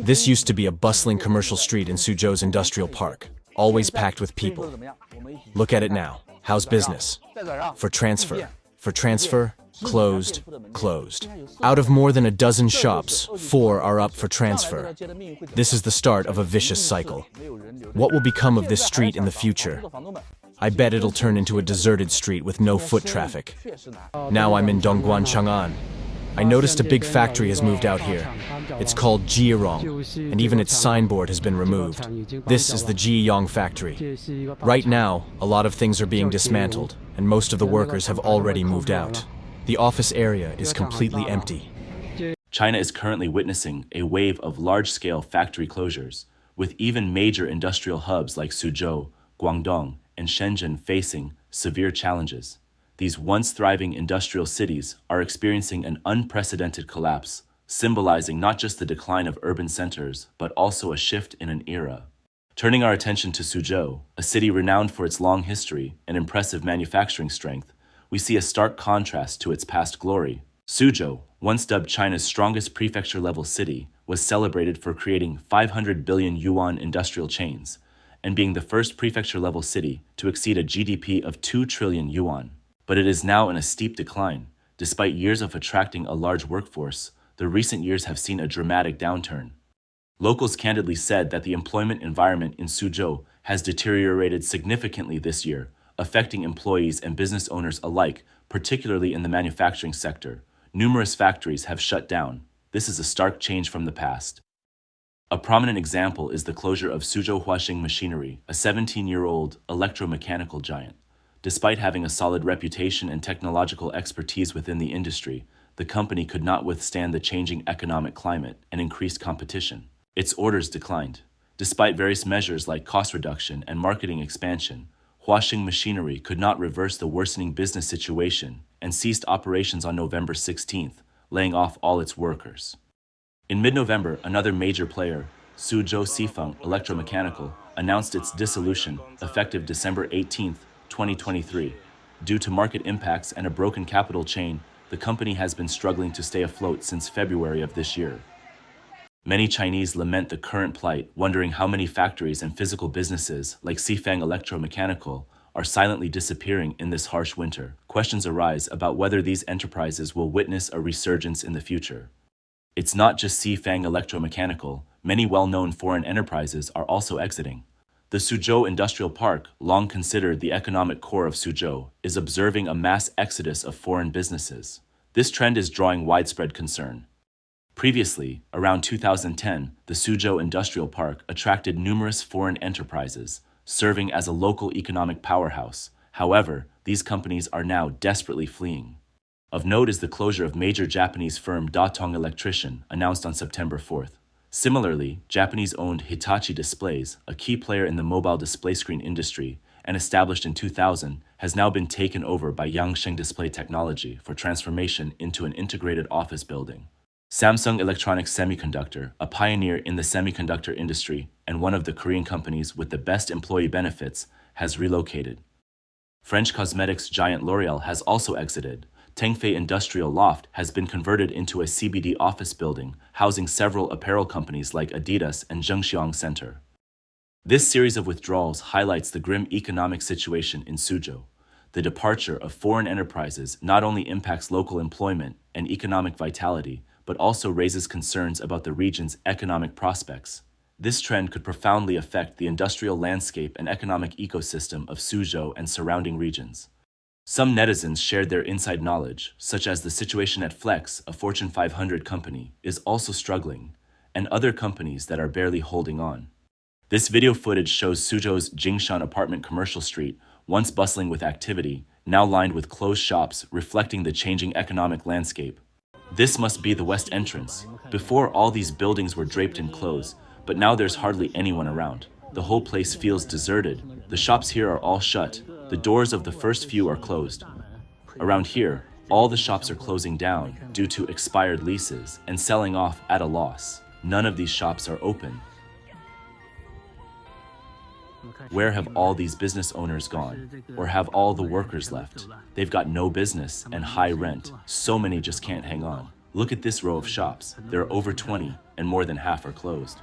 This used to be a bustling commercial street in Suzhou's industrial park, always packed with people. Look at it now. How's business? For transfer. For transfer, closed, closed. Out of more than a dozen shops, 4 are up for transfer. This is the start of a vicious cycle. What will become of this street in the future? I bet it'll turn into a deserted street with no foot traffic. Now I'm in Dongguan, Chang'an. I noticed a big factory has moved out here. It's called Jiarong, and even its signboard has been removed. This is the Jiyong factory. Right now, a lot of things are being dismantled, and most of the workers have already moved out. The office area is completely empty. China is currently witnessing a wave of large-scale factory closures, with even major industrial hubs like Suzhou, Guangdong, and Shenzhen facing severe challenges. These once thriving industrial cities are experiencing an unprecedented collapse, symbolizing not just the decline of urban centers, but also a shift in an era. Turning our attention to Suzhou, a city renowned for its long history and impressive manufacturing strength, we see a stark contrast to its past glory. Suzhou, once dubbed China's strongest prefecture-level city, was celebrated for creating 500 billion yuan industrial chains, and being the first prefecture-level city to exceed a GDP of 2 trillion yuan. But it is now in a steep decline. Despite years of attracting a large workforce, the recent years have seen a dramatic downturn. Locals candidly said that the employment environment in Suzhou has deteriorated significantly this year, affecting employees and business owners alike, particularly in the manufacturing sector. Numerous factories have shut down. This is a stark change from the past. A prominent example is the closure of Suzhou Huaxing Machinery, a 17-year-old electromechanical giant. Despite having a solid reputation and technological expertise within the industry, the company could not withstand the changing economic climate and increased competition. Its orders declined. Despite various measures like cost reduction and marketing expansion, Huaxing Machinery could not reverse the worsening business situation and ceased operations on November 16th, laying off all its workers. In mid-November, another major player, Suzhou Sifeng Electromechanical, announced its dissolution, effective December 18th, 2023. Due to market impacts and a broken capital chain, the company has been struggling to stay afloat since February of this year. Many Chinese lament the current plight, wondering how many factories and physical businesses, like Sifeng Electromechanical, are silently disappearing in this harsh winter. Questions arise about whether these enterprises will witness a resurgence in the future. It's not just Sifeng Electromechanical, many well-known foreign enterprises are also exiting. The Suzhou Industrial Park, long considered the economic core of Suzhou, is observing a mass exodus of foreign businesses. This trend is drawing widespread concern. Previously, around 2010, the Suzhou Industrial Park attracted numerous foreign enterprises, serving as a local economic powerhouse. However, these companies are now desperately fleeing. Of note is the closure of major Japanese firm Datong Electrician, announced on September 4th. Similarly, Japanese-owned Hitachi Displays, a key player in the mobile display screen industry and established in 2000, has now been taken over by Yangsheng Display Technology for transformation into an integrated office building. Samsung Electronics Semiconductor, a pioneer in the semiconductor industry and one of the Korean companies with the best employee benefits, has relocated. French cosmetics giant L'Oréal has also exited. Tengfei Industrial Loft has been converted into a CBD office building, housing several apparel companies like Adidas and Zhengxiang Center. This series of withdrawals highlights the grim economic situation in Suzhou. The departure of foreign enterprises not only impacts local employment and economic vitality, but also raises concerns about the region's economic prospects. This trend could profoundly affect the industrial landscape and economic ecosystem of Suzhou and surrounding regions. Some netizens shared their inside knowledge, such as the situation at Flex, a Fortune 500 company, is also struggling, and other companies that are barely holding on. This video footage shows Suzhou's Jingshan apartment commercial street, once bustling with activity, now lined with closed shops, reflecting the changing economic landscape. This must be the west entrance. Before, all these buildings were draped in clothes, but now there's hardly anyone around. The whole place feels deserted. The shops here are all shut. The doors of the first few are closed. Around here, all the shops are closing down due to expired leases and selling off at a loss. None of these shops are open. Where have all these business owners gone? Or have all the workers left? They've got no business and high rent. So many just can't hang on. Look at this row of shops. There are over 20, and more than half are closed.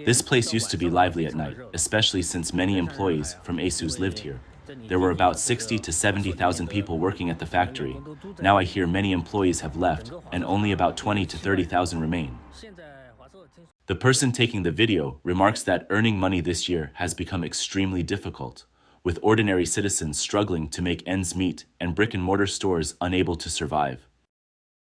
This place used to be lively at night, especially since many employees from ASUS lived here. There were about 60 to 70,000 people working at the factory. Now I hear many employees have left, and only about 20 to 30,000 remain. The person taking the video remarks that earning money this year has become extremely difficult, with ordinary citizens struggling to make ends meet and brick-and-mortar stores unable to survive.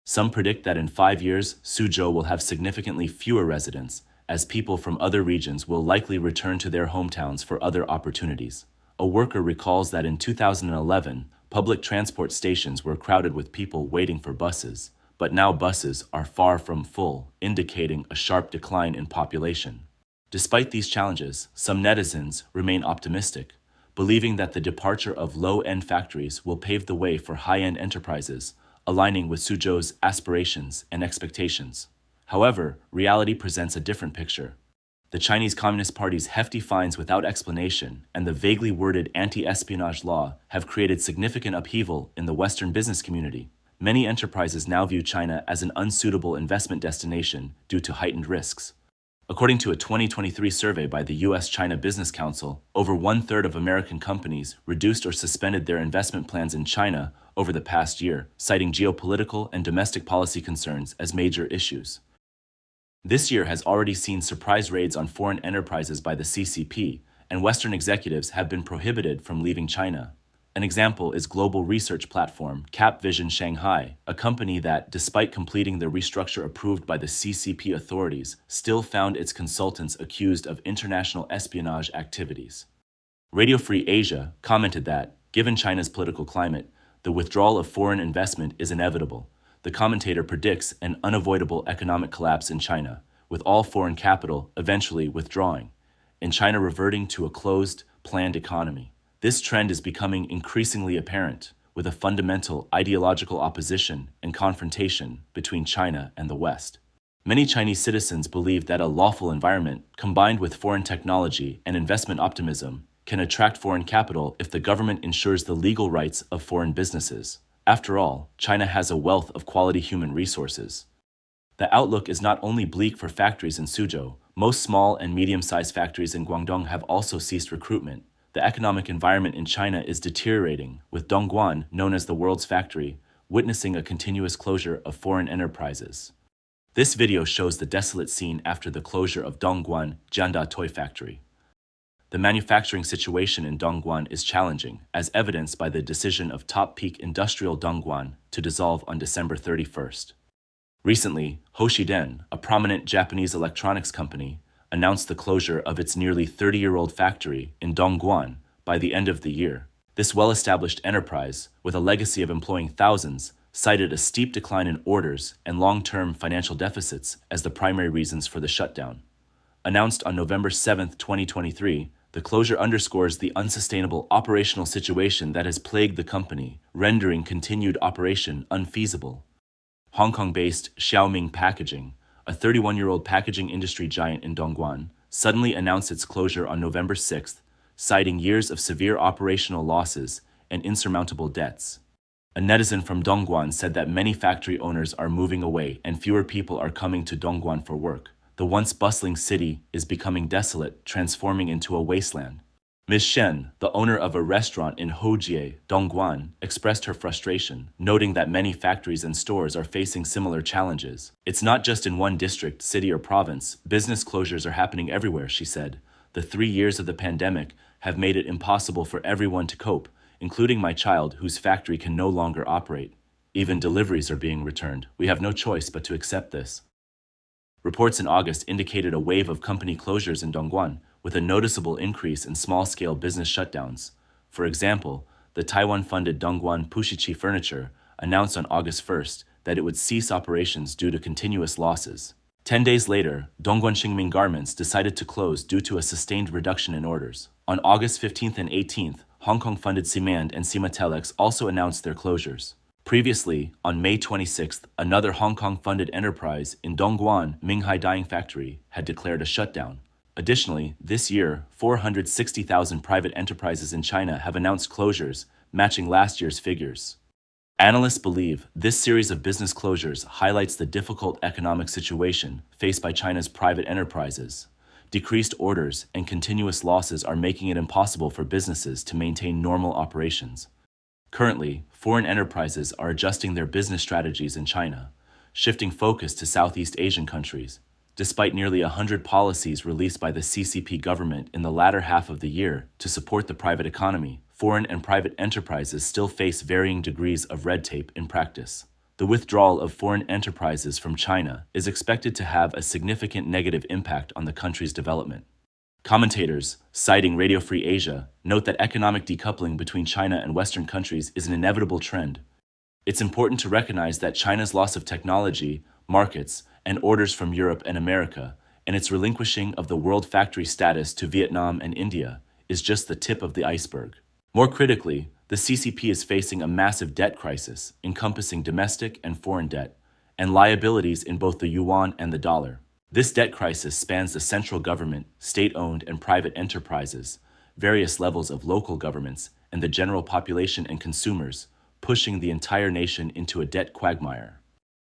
Some predict that in 5 years, Suzhou will have significantly fewer residents, as people from other regions will likely return to their hometowns for other opportunities. A worker recalls that in 2011, public transport stations were crowded with people waiting for buses, but now buses are far from full, indicating a sharp decline in population. Despite these challenges, some netizens remain optimistic, believing that the departure of low-end factories will pave the way for high-end enterprises, aligning with Suzhou's aspirations and expectations. However, reality presents a different picture. The Chinese Communist Party's hefty fines without explanation and the vaguely worded anti-espionage law have created significant upheaval in the Western business community. Many enterprises now view China as an unsuitable investment destination due to heightened risks. According to a 2023 survey by the U.S.-China Business Council, over one-third of American companies reduced or suspended their investment plans in China over the past year, citing geopolitical and domestic policy concerns as major issues. This year has already seen surprise raids on foreign enterprises by the CCP, and Western executives have been prohibited from leaving China. An example is global research platform CapVision Shanghai, a company that, despite completing the restructure approved by the CCP authorities, still found its consultants accused of international espionage activities. Radio Free Asia commented that, given China's political climate, the withdrawal of foreign investment is inevitable. The commentator predicts an unavoidable economic collapse in China, with all foreign capital eventually withdrawing, and China reverting to a closed, planned economy. This trend is becoming increasingly apparent, with a fundamental ideological opposition and confrontation between China and the West. Many Chinese citizens believe that a lawful environment, combined with foreign technology and investment optimism, can attract foreign capital if the government ensures the legal rights of foreign businesses. After all, China has a wealth of quality human resources. The outlook is not only bleak for factories in Suzhou. Most small and medium-sized factories in Guangdong have also ceased recruitment. The economic environment in China is deteriorating, with Dongguan, known as the world's factory, witnessing a continuous closure of foreign enterprises. This video shows the desolate scene after the closure of Dongguan Jianda toy factory. The manufacturing situation in Dongguan is challenging, as evidenced by the decision of Top Peak Industrial Dongguan to dissolve on December 31st. Recently, Hoshiden, a prominent Japanese electronics company, announced the closure of its nearly 30-year-old factory in Dongguan by the end of the year. This well-established enterprise, with a legacy of employing thousands, cited a steep decline in orders and long-term financial deficits as the primary reasons for the shutdown. Announced on November 7, 2023, the closure underscores the unsustainable operational situation that has plagued the company, rendering continued operation unfeasible. Hong Kong-based Xiaoming Packaging, a 31-year-old packaging industry giant in Dongguan, suddenly announced its closure on November 6th, citing years of severe operational losses and insurmountable debts. A netizen from Dongguan said that many factory owners are moving away and fewer people are coming to Dongguan for work. The once bustling city is becoming desolate, transforming into a wasteland. Ms. Shen, the owner of a restaurant in Hojie, Dongguan, expressed her frustration, noting that many factories and stores are facing similar challenges. It's not just in one district, city, or province. Business closures are happening everywhere, she said. The 3 years of the pandemic have made it impossible for everyone to cope, including my child, whose factory can no longer operate. Even deliveries are being returned. We have no choice but to accept this. Reports in August indicated a wave of company closures in Dongguan, with a noticeable increase in small-scale business shutdowns. For example, the Taiwan-funded Dongguan Pushichi Furniture announced on August 1st that it would cease operations due to continuous losses. 10 days later, Dongguan Xingming Garments decided to close due to a sustained reduction in orders. On August 15th and 18th, Hong Kong-funded Cement and Cimatelex also announced their closures. Previously, on May 26th, another Hong Kong-funded enterprise in Dongguan Minghai Dyeing Factory had declared a shutdown. Additionally, this year, 460,000 private enterprises in China have announced closures, matching last year's figures. Analysts believe this series of business closures highlights the difficult economic situation faced by China's private enterprises. Decreased orders and continuous losses are making it impossible for businesses to maintain normal operations. Currently, foreign enterprises are adjusting their business strategies in China, shifting focus to Southeast Asian countries. Despite nearly 100 policies released by the CCP government in the latter half of the year to support the private economy, foreign and private enterprises still face varying degrees of red tape in practice. The withdrawal of foreign enterprises from China is expected to have a significant negative impact on the country's development. Commentators, citing Radio Free Asia, note that economic decoupling between China and Western countries is an inevitable trend. It's important to recognize that China's loss of technology, markets, and orders from Europe and America, and its relinquishing of the world factory status to Vietnam and India, is just the tip of the iceberg. More critically, the CCP is facing a massive debt crisis encompassing domestic and foreign debt, and liabilities in both the yuan and the dollar. This debt crisis spans the central government, state-owned and private enterprises, various levels of local governments, and the general population and consumers, pushing the entire nation into a debt quagmire.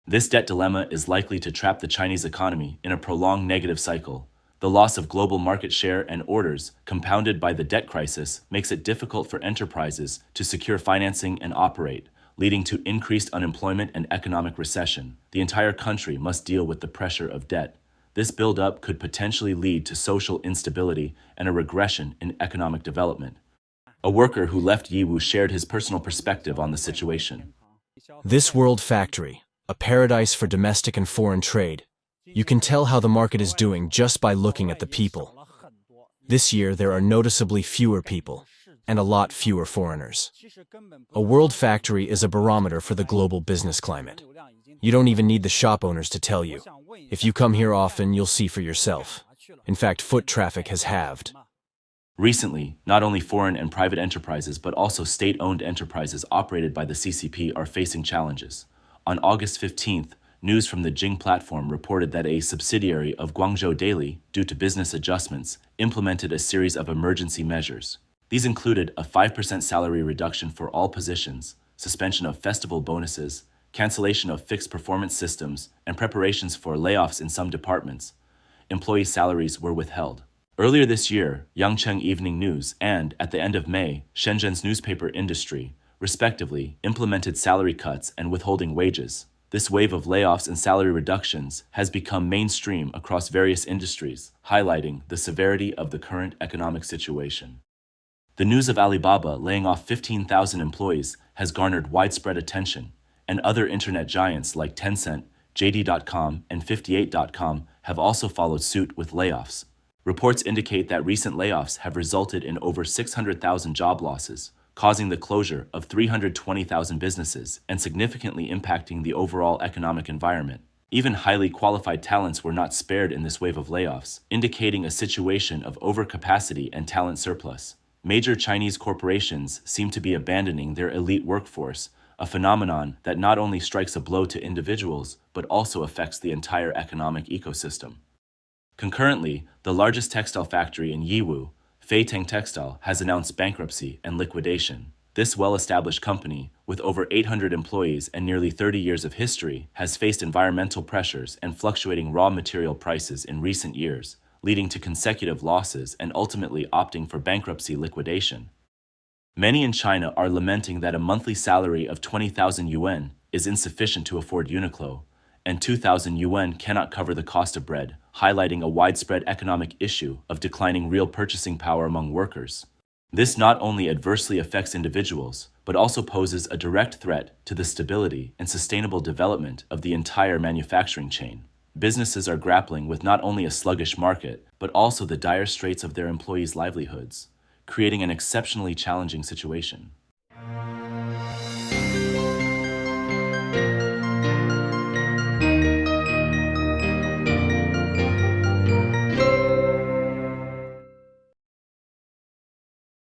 This debt dilemma is likely to trap the Chinese economy in a prolonged negative cycle. The loss of global market share and orders, compounded by the debt crisis, makes it difficult for enterprises to secure financing and operate, leading to increased unemployment and economic recession. The entire country must deal with the pressure of debt. This buildup could potentially lead to social instability and a regression in economic development. A worker who left Yiwu shared his personal perspective on the situation. This world factory, a paradise for domestic and foreign trade. You can tell how the market is doing just by looking at the people. This year, there are noticeably fewer people, and a lot fewer foreigners. A world factory is a barometer for the global business climate. You don't even need the shop owners to tell you. If you come here often, you'll see for yourself. In fact, foot traffic has halved. Recently, not only foreign and private enterprises, but also state-owned enterprises operated by the CCP are facing challenges. On August 15th, news from the Jing platform reported that a subsidiary of Guangzhou Daily, due to business adjustments, implemented a series of emergency measures. These included a 5% salary reduction for all positions, suspension of festival bonuses, cancellation of fixed performance systems, and preparations for layoffs in some departments. Employee salaries were withheld. Earlier this year, Yangcheng Evening News and, at the end of May, Shenzhen's newspaper industry, respectively, implemented salary cuts and withholding wages. This wave of layoffs and salary reductions has become mainstream across various industries, highlighting the severity of the current economic situation. The news of Alibaba laying off 15,000 employees has garnered widespread attention, and other internet giants like Tencent, JD.com, and 58.com have also followed suit with layoffs. Reports indicate that recent layoffs have resulted in over 600,000 job losses, causing the closure of 320,000 businesses and significantly impacting the overall economic environment. Even highly qualified talents were not spared in this wave of layoffs, indicating a situation of overcapacity and talent surplus. Major Chinese corporations seem to be abandoning their elite workforce, a phenomenon that not only strikes a blow to individuals, but also affects the entire economic ecosystem. Concurrently, the largest textile factory in Yiwu, Feiteng Textile, has announced bankruptcy and liquidation. This well-established company, with over 800 employees and nearly 30 years of history, has faced environmental pressures and fluctuating raw material prices in recent years, leading to consecutive losses and ultimately opting for bankruptcy liquidation. Many in China are lamenting that a monthly salary of 20,000 yuan is insufficient to afford Uniqlo, and 2,000 yuan cannot cover the cost of bread, highlighting a widespread economic issue of declining real purchasing power among workers. This not only adversely affects individuals, but also poses a direct threat to the stability and sustainable development of the entire manufacturing chain. Businesses are grappling with not only a sluggish market, but also the dire straits of their employees' livelihoods, creating an exceptionally challenging situation.